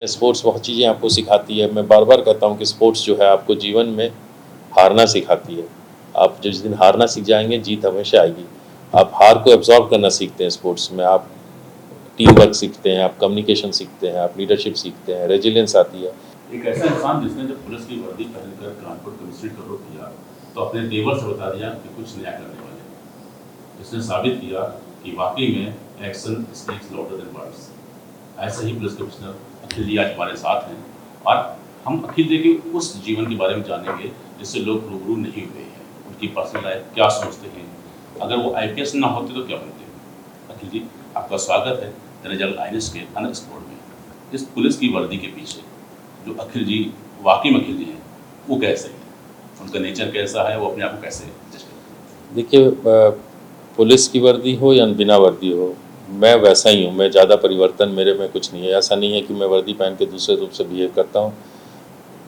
Sports बहुत चीज़ें आपको सिखाती है। मैं बार बार कहता हूँ कि स्पोर्ट्स जो है आपको जीवन में हारना सिखाती है। आप जिस दिन हारना सीख जाएंगे, जीत हमेशा आएगी। आप हार को एब्जॉर्ब करना सीखते हैं स्पोर्ट्स में। आप टीम वर्क सीखते हैं, आप कम्युनिकेशन सीखते हैं, आप लीडरशिप सीखते हैं, रेजिलियंस आती है। एक ऐसा इंसान जिसने जब पुलिस की वर्दी पहनकर कानपुर कमिश्नरी का रुख किया तो अपने तेवर से बता दिया कि कुछ नया करने वाले। इसने साबित किया कि वाकई में action speaks louder than words. ऐसे ही पुलिस कमिश्नर अखिल जी आज हमारे साथ हैं और हम अखिल जी के उस जीवन के बारे में जानेंगे जिससे लोग रूबरू नहीं हुए हैं। उनकी पर्सनल लाइफ क्या सोचते हैं, अगर वो IPS ना होते तो क्या बनते। अखिल जी, आपका स्वागत है दैनिक INS के अनएक्सप्लोर्ड में। इस पुलिस की वर्दी के पीछे जो अखिल जी वाकई में अखिल जी हैं, वो कैसे हैं, उनका नेचर कैसा है, वो अपने आप को कैसे जज करते हैं? देखिए, पुलिस की वर्दी हो या बिना वर्दी हो, मैं वैसा ही हूँ। मैं ज़्यादा परिवर्तन मेरे में कुछ नहीं है। ऐसा नहीं है कि मैं वर्दी पहन के दूसरे रूप से बिहेव करता हूँ।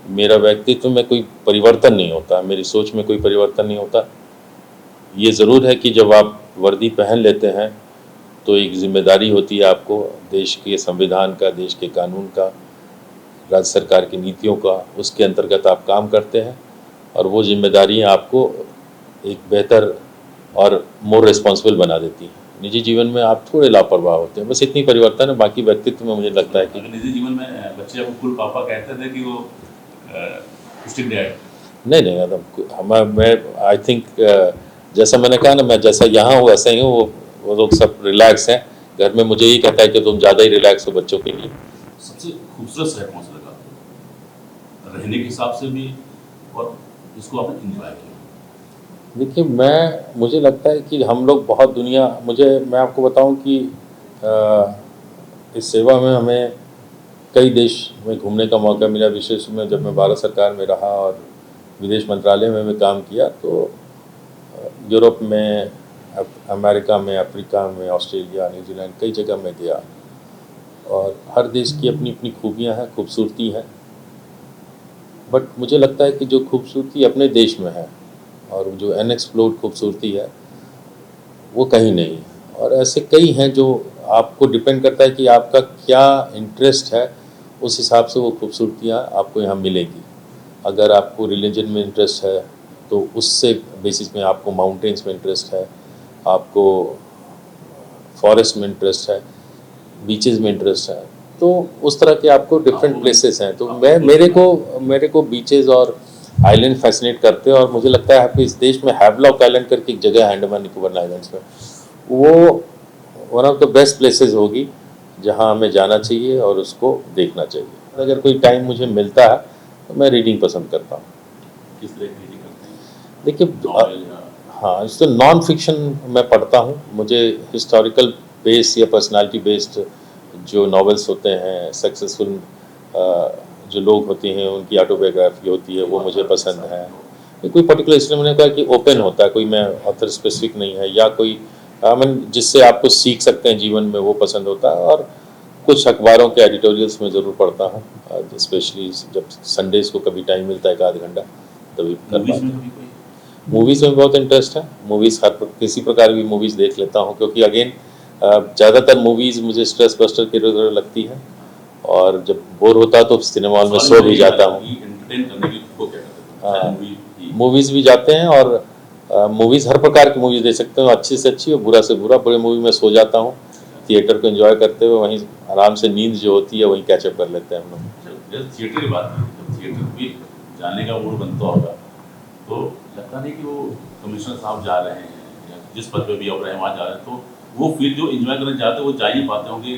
मेरा व्यक्तित्व में कोई परिवर्तन नहीं होता, मेरी सोच में कोई परिवर्तन नहीं होता। ये ज़रूर है कि जब आप वर्दी पहन लेते हैं तो एक जिम्मेदारी होती है आपको, देश के संविधान का, देश के कानून का, राज्य सरकार की नीतियों का। उसके अंतर्गत आप काम करते हैं और वो जिम्मेदारियाँ आपको एक बेहतर और मोर रिस्पॉन्सिबल बना देती हैं। निजी जीवन में आप थोड़े लापरवाह होते हैं, बस इतनी परिवर्तन है। बाकी व्यक्तित्व में मुझे लगता है कि निजी जीवन में बच्चे आपको कुल पापा कहते थे कि वो स्ट्रिक्ट डैड? नहीं नहीं, एकदम मैं आई थिंक जैसा मैंने कहा ना, मैं जैसा यहाँ हूँ वैसा ही हूँ। वो लोग सब रिलैक्स हैं। घर में मुझे यही कहता है कि तुम ज़्यादा ही रिलैक्स हो बच्चों के लिए। सबसे खूबसूरत शहर कौन सा लगा रहने के हिसाब से भी और इसको आपने इंजॉय किया? देखिए, मुझे लगता है कि हम लोग बहुत मैं आपको बताऊं कि इस सेवा में हमें कई देश में घूमने का मौका मिला। विशेष में जब मैं भारत सरकार में रहा और विदेश मंत्रालय में भी काम किया, तो यूरोप में, अमेरिका में, अफ्रीका में, ऑस्ट्रेलिया, न्यूजीलैंड, कई जगह मैं गया। और हर देश की अपनी अपनी खूबियाँ हैं, खूबसूरती है। बट मुझे लगता है कि जो खूबसूरती अपने देश में है और जो अनएक्सप्लोर्ड खूबसूरती है, वो कहीं नहीं है। और ऐसे कई हैं जो आपको डिपेंड करता है कि आपका क्या इंटरेस्ट है, उस हिसाब से वो खूबसूरतियाँ आपको यहाँ मिलेगी। अगर आपको रिलीजन में इंटरेस्ट है तो उससे बेसिस में आपको माउंटेन्स में इंटरेस्ट है, आपको फॉरेस्ट में इंटरेस्ट है, बीचेस में इंटरेस्ट है, तो उस तरह के आपको डिफरेंट प्लेसेस हैं। तो मेरे को बीचेस और आइलैंड फैसिनेट करते हैं। और मुझे लगता है आपको इस देश में हैवलॉक आइलैंड करके एक जगह है अंडमान निकोबार आइलैंड्स में, वो one of the best places होगी जहां हमें जाना चाहिए और उसको देखना चाहिए। अगर कोई टाइम मुझे मिलता है तो मैं रीडिंग पसंद करता हूँ। किस तरह की रीडिंग करते हैं? देखिए, हाँ, इससे नॉन फिक्शन मैं पढ़ता हूँ। मुझे हिस्टोरिकल बेस या पर्सनालिटी बेस्ड जो नॉवेल्स होते हैं, सक्सेसफुल जो लोग होते हैं उनकी ऑटोबायोग्राफी होती है, वो मुझे पसंद है। कोई पर्टिकुलर, इसलिए मैंने कहा कि ओपन होता है, कोई मैं ऑथर स्पेसिफिक नहीं है, या कोई जिससे आपको सीख सकते हैं जीवन में, वो पसंद होता है। और कुछ अखबारों के एडिटोरियल्स में ज़रूर पढ़ता हूँ, स्पेशली जब संडेज़ को कभी टाइम मिलता है, 1 आध घंटा, तभी करता हूँ। मूवीज़ में बहुत इंटरेस्ट है। मूवीज़ किसी प्रकार की मूवीज़ देख लेता हूँ, क्योंकि अगेन ज़्यादातर मूवीज़ मुझे स्ट्रेस बस्टर की तरह लगती है। और जब बोर होता है तो सिनेमा हॉल में सो भी जाता हूँ। मूवीज़ भी जाते हैं, और मूवीज़ हर प्रकार की मूवीज़ देख सकते हो, अच्छी से अच्छी और बुरा से बुरा। बुरे मूवी में सो जाता हूँ, थिएटर को एंजॉय करते हुए वहीं आराम से नींद जो होती है वहीं कैचअप कर लेते हैं हम लोग। थिएटर की बात की, थिएटर भी जाने का मूड बनता होगा, तो लगता नहीं कि वो कमिश्नर साहब जा रहे हैं या जिस पद पे भी आप रहे वहाँ जा रहे हैं, तो वो फील जो एंजॉय करना चाहते हैं वो जा ही नहीं पाते होंगे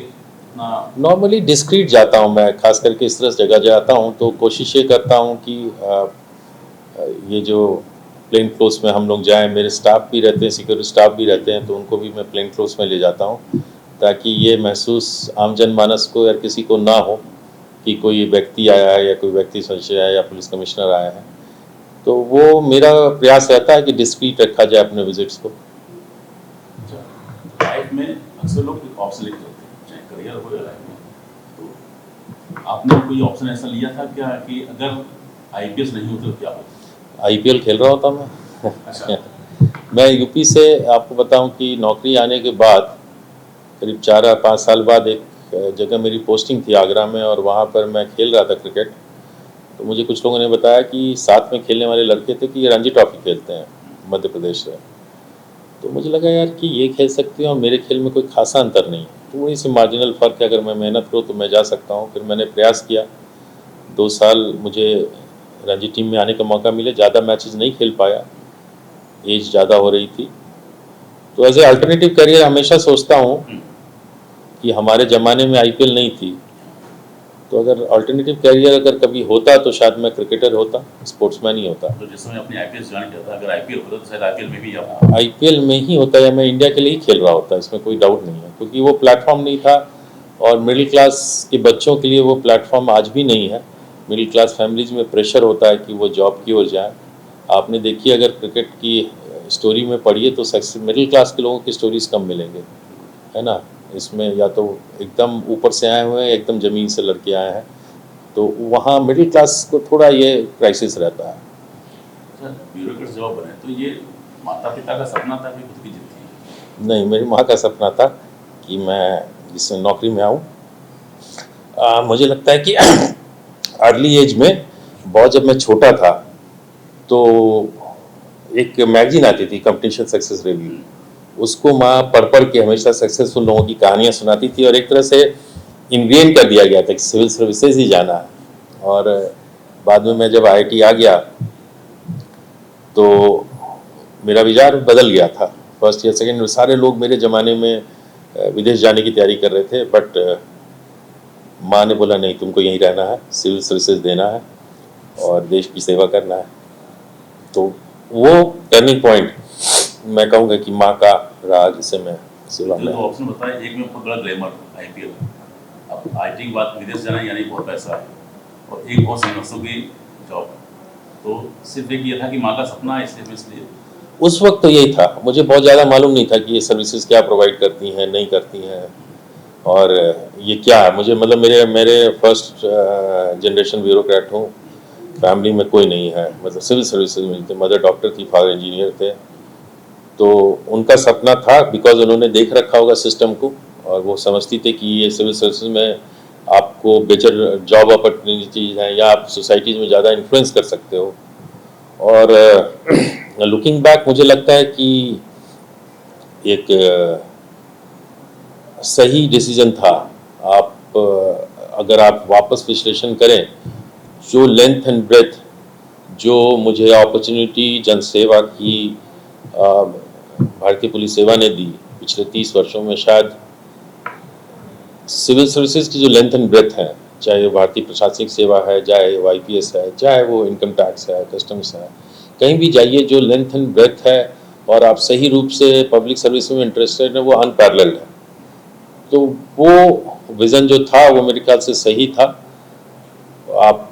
ना? नॉर्मली डिस्क्रीट जाता हूँ मैं, खास करके इस तरह से जगह जाता हूँ तो कोशिश ये करता हूँ कि ये जो प्लेन क्लोथ्स में हम लोग जाएं, मेरे स्टाफ भी रहते हैं, सिक्योरिटी स्टाफ भी रहते हैं, तो उनको भी मैं प्लेन क्लोथ्स में ले जाता हूँ, ताकि ये महसूस आम जनमानस को या किसी को ना हो कि कोई व्यक्ति आया है या कोई व्यक्ति संशय आया या पुलिस कमिश्नर आया है। तो वो मेरा प्रयास रहता है कि डिस्क्रीट रखा जाए अपने विजिट्स को। लाइफ में अक्सर लोग ऑप्शन लेते होते हैं, चाहे करियर हो या लाइफ में, तो आपने कोई ऑप्शन ऐसा लिया था क्या कि अगर IPS नहीं होते तो क्या होता? IPL खेल रहा होता मैं। अच्छा। मैं यूपी से, आपको बताऊं कि नौकरी आने के बाद करीब 4 या 5 साल बाद एक जगह मेरी पोस्टिंग थी आगरा में, और वहाँ पर मैं खेल रहा था क्रिकेट। तो मुझे कुछ लोगों ने बताया कि साथ में खेलने वाले लड़के थे कि ये रणजी ट्रॉफी खेलते हैं मध्य प्रदेश से। तो मुझे लगा यार कि ये खेल सकते हैं और मेरे खेल में कोई खासा अंतर नहीं है, थोड़ी सी मार्जिनल फ़र्क है, अगर मैं मेहनत करूँ तो मैं जा सकता हूँ। फिर मैंने प्रयास किया, 2 साल मुझे रणजी टीम में आने का मौका मिले। ज़्यादा मैचेस नहीं खेल पाया, एज ज़्यादा हो रही थी। तो एज ए अल्टरनेटिव करियर हमेशा सोचता हूँ कि हमारे ज़माने में आईपीएल नहीं थी, तो अगर अल्टरनेटिव करियर अगर कभी होता तो शायद मैं क्रिकेटर होता, स्पोर्ट्समैन ही होता। तो जिस समय आपने आईपीएल ज्वाइन किया था, अगर आईपीएल होता तो शायद आईपीएल में भी आप आईपीएल में ही होता या मैं इंडिया के लिए ही खेल रहा होता, इसमें कोई डाउट नहीं है, क्योंकि वो प्लेटफॉर्म नहीं था। और मिडिल क्लास के बच्चों के लिए वो प्लेटफॉर्म आज भी नहीं है। मिडिल क्लास फैमिलीज में प्रेशर होता है कि वो जॉब की ओर जाए। आपने देखी, अगर क्रिकेट की स्टोरी में पढ़िए तो सक्सेस मिडिल क्लास के लोगों की स्टोरीज कम मिलेंगे, है ना। इसमें या तो एकदम ऊपर से आए हुए हैं, एकदम ज़मीन से लड़के आए हैं, तो वहाँ मिडिल क्लास को थोड़ा ये क्राइसिस रहता है। सर ब्यूरोक्रेट जब आप बने तो ये माता पिता का सपना था कि खुद की जिंदगी? नहीं, मेरी माँ का सपना था कि मैं इस नौकरी में आऊँ। मुझे लगता है कि अर्ली एज में, बहुत जब मैं छोटा था, तो एक मैगजीन आती थी कंपटीशन सक्सेस रिव्यू, उसको माँ पढ़ पढ़ के हमेशा सक्सेसफुल लोगों की कहानियाँ सुनाती थी, और एक तरह से इन्ग्रेन कर दिया गया था कि सिविल सर्विसेज ही जाना है। और बाद में मैं जब आईआईटी आ गया तो मेरा विचार बदल गया था। फर्स्ट ईयर सेकेंड सारे लोग मेरे ज़माने में विदेश जाने की तैयारी कर रहे थे, बट माँ ने बोला नहीं, तुमको यहीं रहना है, सिविल सर्विसेज देना है और देश की सेवा करना है। तो वो टर्निंग पॉइंट मैं कहूँगा कि माँ का रहा, जिसे मैं सेवा में। तो ऑप्शन बताया, एक में बहुत बड़ा ग्लैमर आईपीएल, अब आईटी की बात, विदेश जाना यानी बहुत पैसा है, और एक बहुत संघर्षों की जॉब। तो सिर्फ एक ये था कि माँ का सपना है, इसलिए उस वक्त तो यही था। मुझे बहुत ज़्यादा मालूम नहीं था कि ये सर्विसेज क्या प्रोवाइड करती हैं, नहीं करती हैं, और ये क्या है। मुझे मतलब मेरे फर्स्ट जनरेशन ब्यूरोक्रेट हूँ, फैमिली में कोई नहीं है, मतलब सिविल सर्विसेज में थे। मदर डॉक्टर थी, फादर इंजीनियर थे। तो उनका सपना था, बिकॉज उन्होंने देख रखा होगा सिस्टम को, और वो समझती थे कि ये सिविल सर्विसेज में आपको बेटर जॉब अपॉर्चुनिटीज हैं, या आप सोसाइटीज़ में ज़्यादा इन्फ्लुएंस कर सकते हो। और लुकिंग बैक मुझे लगता है कि एक सही डिसीजन था। आप अगर आप वापस विश्लेषण करें, जो लेंथ एंड ब्रेथ जो मुझे अपॉर्चुनिटी जनसेवा की भारतीय पुलिस सेवा ने दी पिछले 30 वर्षों में, शायद सिविल सर्विसेज की जो लेंथ एंड ब्रेथ है, चाहे वो भारतीय प्रशासनिक सेवा है, चाहे वो आईपीएस है, चाहे वो इनकम टैक्स है, कस्टम्स है, कहीं भी जाइए जो लेंथ एंड ब्रेथ है और आप सही रूप से पब्लिक सर्विस में इंटरेस्टेड है, वो अनपैरेलल्ड है। तो वो विज़न जो था वो मेरे ख्याल से सही था। आप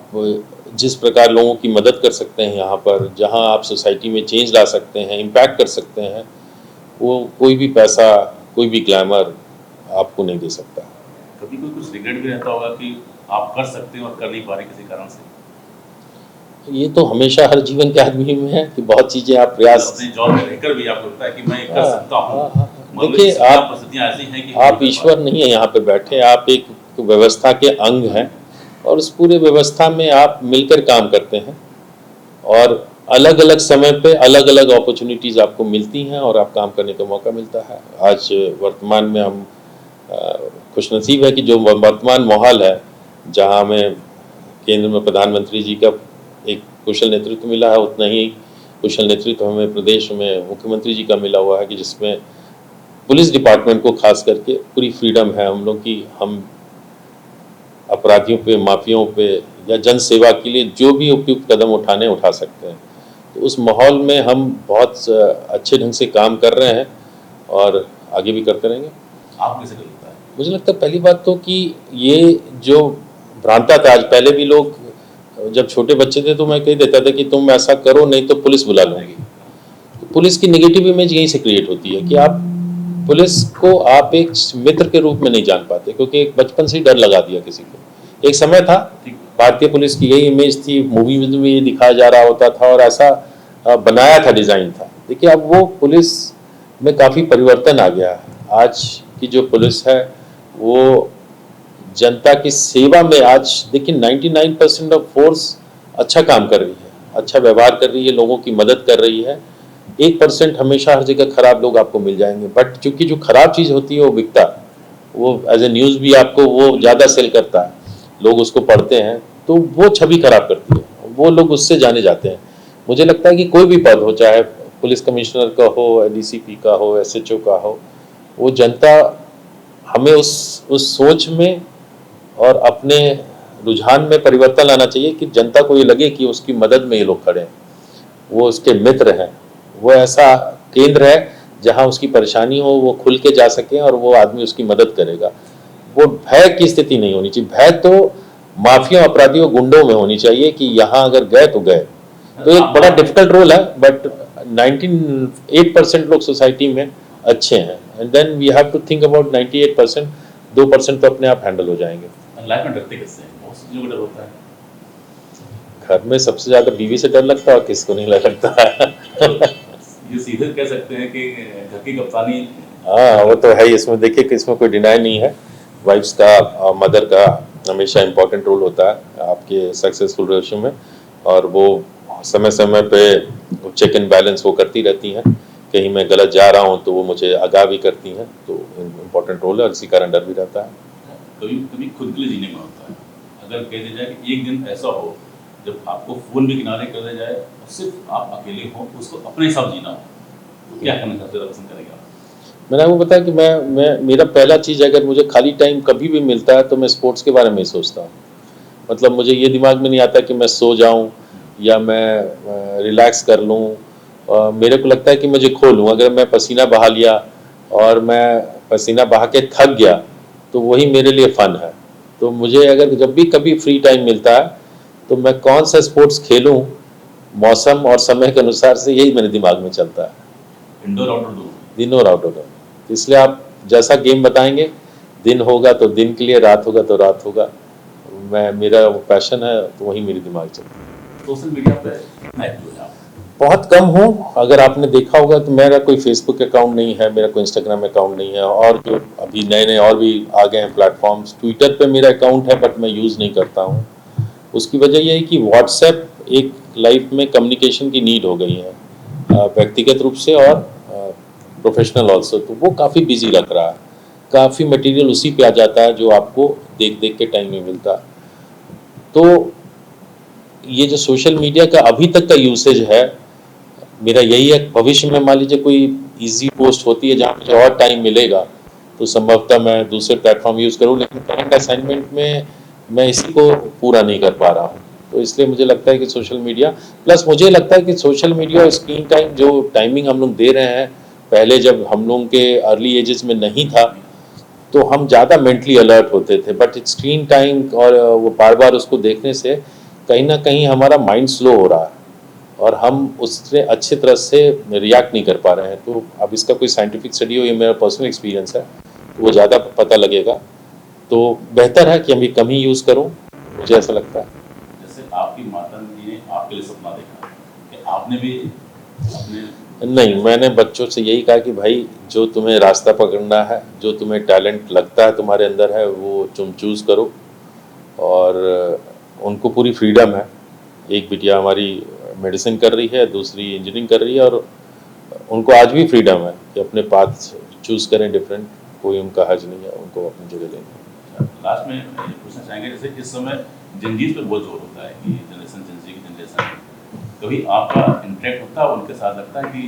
जिस प्रकार लोगों की मदद कर सकते हैं यहाँ पर, जहाँ आप सोसाइटी में चेंज ला सकते हैं, इम्पैक्ट कर सकते हैं, वो कोई भी पैसा, कोई भी ग्लैमर आपको नहीं दे सकता। कभी कोई कुछ रिग्रेट भी रहता होगा कि आप कर सकते हैं और कर नहीं पा रहे किसी कारण से? ये तो हमेशा हर जीवन के आदमी में है कि बहुत चीज़ें आप प्रयास, अपनी जॉब में रहकर भी आपको लगता है कि मैं कर सकता हूँ। देखिए आप परिस्थितियाँ ऐसी हैं कि आप ईश्वर नहीं है यहाँ पे बैठे, आप एक व्यवस्था के अंग हैं, और उस पूरे व्यवस्था में आप मिलकर काम करते हैं, और अलग अलग समय पे अलग अलग अपॉर्चुनिटीज़ आपको मिलती हैं और आप काम करने का मौका मिलता है। आज वर्तमान में हम खुशनसीब है कि जो वर्तमान माहौल है, जहाँ हमें केंद्र में प्रधानमंत्री जी का एक कुशल नेतृत्व मिला है, उतना ही कुशल नेतृत्व हमें प्रदेश में मुख्यमंत्री जी का मिला हुआ है, कि जिसमें पुलिस डिपार्टमेंट को खास करके पूरी फ्रीडम है हम लोग की। हम अपराधियों पे, माफियाओं पे, या जन सेवा के लिए जो भी उपयुक्त कदम उठा सकते हैं। तो उस माहौल में हम बहुत अच्छे ढंग से काम कर रहे हैं और आगे भी करते रहेंगे। आप कैसे लगता है? मुझे लगता है पहली बात तो कि ये जो भ्रांता था, आज पहले भी लोग, जब छोटे बच्चे थे तो मैं कह देता था कि तुम ऐसा करो नहीं तो पुलिस बुला लूँगी। तो पुलिस की नेगेटिव इमेज यहीं से क्रिएट होती है कि आप पुलिस को आप एक मित्र के रूप में नहीं जान पाते, क्योंकि एक बचपन से ही डर लगा दिया किसी को। एक समय था भारतीय पुलिस की यही इमेज थी, मूवी में भी ये दिखाया जा रहा होता था और ऐसा बनाया था, डिज़ाइन था। देखिए अब वो पुलिस में काफ़ी परिवर्तन आ गया है। आज की जो पुलिस है वो जनता की सेवा में आज देखिए 99% ऑफ फोर्स अच्छा काम कर रही है, अच्छा व्यवहार कर रही है, लोगों की मदद कर रही है। 1% हमेशा हर जगह खराब लोग आपको मिल जाएंगे, बट चूंकि जो खराब चीज़ होती है वो बिकता है, वो एज ए न्यूज़ भी आपको वो ज़्यादा सेल करता है, लोग उसको पढ़ते हैं, तो वो छवि खराब करती है, वो लोग उससे जाने जाते हैं। मुझे लगता है कि कोई भी पद हो, चाहे पुलिस कमिश्नर का हो, डीसीपी का हो, एसएचओ का हो, वो जनता हमें उस सोच में और अपने रुझान में परिवर्तन लाना चाहिए कि जनता को ये लगे कि उसकी मदद में ये लोग खड़े हैं, वो उसके मित्र हैं, वो ऐसा केंद्र है जहां उसकी परेशानी हो वो खुल के जा सके और वो आदमी उसकी मदद करेगा। वो भय की स्थिति नहीं होनी चाहिए। भय तो माफिया, अपराधियों, गुंडों में होनी चाहिए कि यहाँ अगर गए तो गए। तो एक बड़ा डिफिकल्ट रोल है, बट 98% लोग सोसाइटी में अच्छे हैं, and then we have to think about 98%, 2% तो अपने आप हैंडल हो जाएंगे। लाइफ में डरते किससे हैं? बहुत सी चीज़ों का डर होता है। घर में सबसे ज्यादा बीवी से डर लगता है, और किसको नहीं लगता है। ये सीधे कह सकते हैं कि घर की कप्तानी। हाँ, वो तो है ही। इसमें देखिए कि इसमें कोई डिनाई नहीं है। वाइफ्स का और मदर का हमेशा इम्पोर्टेंट रोल होता है आपके सक्सेसफुल रिलेशन में, और वो समय समय पे चेक एंड बैलेंस वो करती रहती हैं। कहीं मैं गलत जा रहा हूँ तो वो मुझे आगाह भी करती हैं, तो इम्पोर्टेंट रोल है, और इसी कारण डर भी रहता है। कभी कभी खुद के लिए जीने में होता है। अगर कह दिया जाए कि एक दिन ऐसा हो जब आपको फोन भी किनारे कर दिया जाए और सिर्फ आप अकेले हो, उसको अपने हिसाब जीना हो, तो क्या करना सबसे ज़्यादा पसंद करेंगे आप? मैंने आपको बताया कि मैं मेरा पहला चीज़, अगर मुझे खाली टाइम कभी भी मिलता है तो मैं स्पोर्ट्स के बारे में ही सोचता हूँ। मतलब मुझे ये दिमाग में नहीं आता कि मैं सो जाऊँ या मैं रिलैक्स कर लूँ। मेरे को लगता है कि मुझे खो लूँ। अगर मैं पसीना बहा लिया और मैं पसीना बहा के थक गया तो वही मेरे लिए फ़न है। तो मुझे अगर जब भी कभी फ्री टाइम मिलता है तो मैं कौन सा स्पोर्ट्स खेलूँ, मौसम और समय के अनुसार से, यही मेरे दिमाग में चलता है। इंडोर आउटडोर दोनों? दिन और आउटडोर। इसलिए आप जैसा गेम बताएंगे, दिन होगा तो दिन के लिए, रात होगा तो रात होगा। मेरा वो पैशन है, तो वही मेरे दिमाग चलता है। सोशल मीडिया पे कितना एक्टिव है आप? बहुत कम हूँ। अगर आपने देखा होगा तो मेरा कोई फेसबुक अकाउंट नहीं है, मेरा कोई इंस्टाग्राम अकाउंट नहीं है, और जो अभी नए नए और भी आ गए हैं प्लेटफॉर्म्स, ट्विटर पे मेरा अकाउंट है बट मैं यूज़ नहीं करता हूँ। उसकी वजह यह है कि व्हाट्सएप एक लाइफ में कम्युनिकेशन की नीड हो गई है, व्यक्तिगत रूप से और प्रोफेशनल ऑल्सो। तो वो काफ़ी बिजी रख रहा है, काफ़ी मटेरियल उसी पे आ जाता है जो आपको देख देख के टाइम में मिलता है। तो ये जो सोशल मीडिया का अभी तक का यूसेज है, मेरा यही है। भविष्य में मान लीजिए कोई इजी पोस्ट होती है जहाँ मुझे और टाइम मिलेगा तो संभवतः मैं दूसरे प्लेटफॉर्म यूज़ करूँ, लेकिन करंट असाइनमेंट में मैं इसी को पूरा नहीं कर पा रहा हूँ। तो इसलिए मुझे लगता है कि सोशल मीडिया, प्लस मुझे लगता है कि सोशल मीडिया और स्क्रीन टाइम, जो टाइमिंग हम लोग दे रहे हैं, पहले जब हम लोगों के अर्ली एजेस में नहीं था तो हम ज़्यादा मेंटली अलर्ट होते थे, बट स्क्रीन टाइम और वो बार बार उसको देखने से कहीं ना कहीं हमारा माइंड स्लो हो रहा है और हम उससे अच्छी तरह से रिएक्ट नहीं कर पा रहे हैं। तो अब इसका कोई साइंटिफिक स्टडी हो, ये मेरा पर्सनल एक्सपीरियंस है, तो वो ज़्यादा पता लगेगा। तो बेहतर है कि हम ये कम ही यूज़ करूँ, मुझे ऐसा लगता है। जैसे आपकी माता जी ने आपके लिए सपना देखा कि आपने भी अपने? नहीं, मैंने बच्चों से यही कहा कि भाई जो तुम्हें रास्ता पकड़ना है, जो तुम्हें टैलेंट लगता है तुम्हारे अंदर है, वो तुम चूज़ करो। और उनको पूरी फ्रीडम है। एक बिटिया हमारी मेडिसिन कर रही है, दूसरी इंजीनियरिंग कर रही है, और उनको आज भी फ्रीडम है कि अपने पाथ चूज़ करें डिफरेंट। कोई उनका हर्ज नहीं है, उनको अपनी जगह लेंगे। लास्ट में ये पूछना चाहेंगे, जैसे इस समय जनजीत पे बहुत जोर होता है कि जनरेशन जेनजी की जनरेशन है, कभी आपका इंटरेक्ट होता है उनके साथ, लगता है कि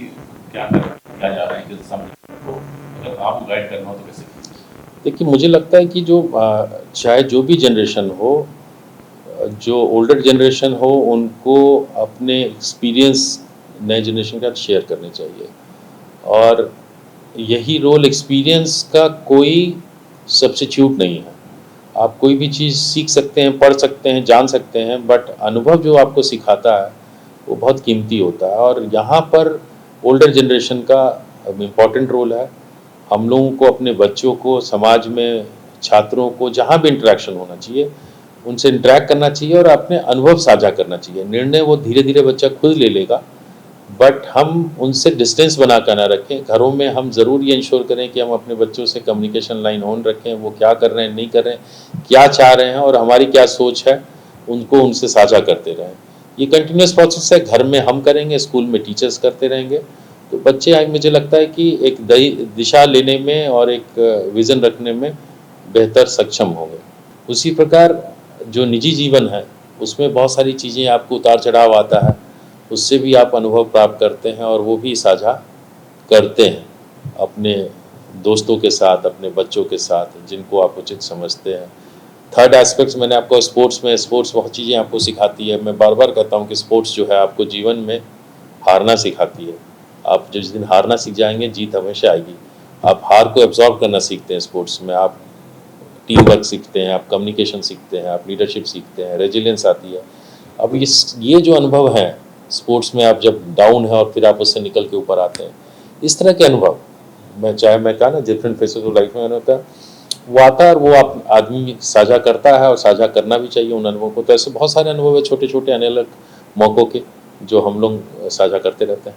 क्या जा रहा है, किस दिशा में, तो अगर आपको गाइड करना हो तो कैसे? देखिए, मुझे लगता है कि जो चाहे जो भी जनरेशन हो, जो ओल्डर जनरेशन हो, उनको अपने एक्सपीरियंस नए जनरेशन के साथ शेयर करने चाहिए। और यही रोल, एक्सपीरियंस का कोई सब्स्टिट्यूट नहीं है। आप कोई भी चीज़ सीख सकते हैं, पढ़ सकते हैं, जान सकते हैं, बट अनुभव जो आपको सिखाता है वो बहुत कीमती होता है। और यहाँ पर ओल्डर जनरेशन का इम्पॉर्टेंट रोल है। हम लोगों को अपने बच्चों को, समाज में छात्रों को, जहाँ भी इंटरेक्शन होना चाहिए उनसे इंटरेक्ट करना चाहिए और अपने अनुभव साझा करना चाहिए। निर्णय वो धीरे धीरे बच्चा खुद ले लेगा, बट हम उनसे डिस्टेंस बना कर ना रखें। घरों में हम ज़रूर ये इंश्योर करें कि हम अपने बच्चों से कम्युनिकेशन लाइन ऑन रखें, वो क्या कर रहे हैं, नहीं कर रहे हैं, क्या चाह रहे हैं और हमारी क्या सोच है, उनको उनसे साझा करते रहें। ये कंटिन्यूस प्रोसेस है, घर में हम करेंगे, स्कूल में टीचर्स करते रहेंगे, तो बच्चे मुझे लगता है कि एक दिशा लेने में और एक विज़न रखने में बेहतर सक्षम होंगे। उसी प्रकार जो निजी जीवन है, उसमें बहुत सारी चीज़ें आपको उतार-चढ़ाव आता है, उससे भी आप अनुभव प्राप्त करते हैं और वो भी साझा करते हैं अपने दोस्तों के साथ, अपने बच्चों के साथ, जिनको आप उचित समझते हैं। थर्ड एस्पेक्ट्स मैंने आपको स्पोर्ट्स बहुत चीज़ें आपको सिखाती है। मैं बार-बार कहता हूँ कि स्पोर्ट्स जो है आपको जीवन में हारना सिखाती है। आप जिस दिन हारना सीख जाएँगे, जीत हमेशा आएगी। आप हार को एब्ज़ॉर्ब करना सीखते हैं स्पोर्ट्स में, आप टीम वर्क सीखते हैं, आप कम्युनिकेशन सीखते हैं, आप लीडरशिप सीखते हैं, रेजिलियंस आती है। अब ये जो अनुभव हैं स्पोर्ट्स में, आप जब डाउन है और फिर आप उससे निकल के ऊपर आते हैं, इस तरह के अनुभव मैं कहा ना डिफरेंट फेसेस ऑफ लाइफ में होता है, वो आता है और वो आप आदमी साझा करता है और साझा करना भी चाहिए उन अनुभवों को। तो ऐसे बहुत सारे अनुभव है छोटे-छोटे अलग-अलग मौक़ों के, जो हम लोग साझा करते रहते हैं।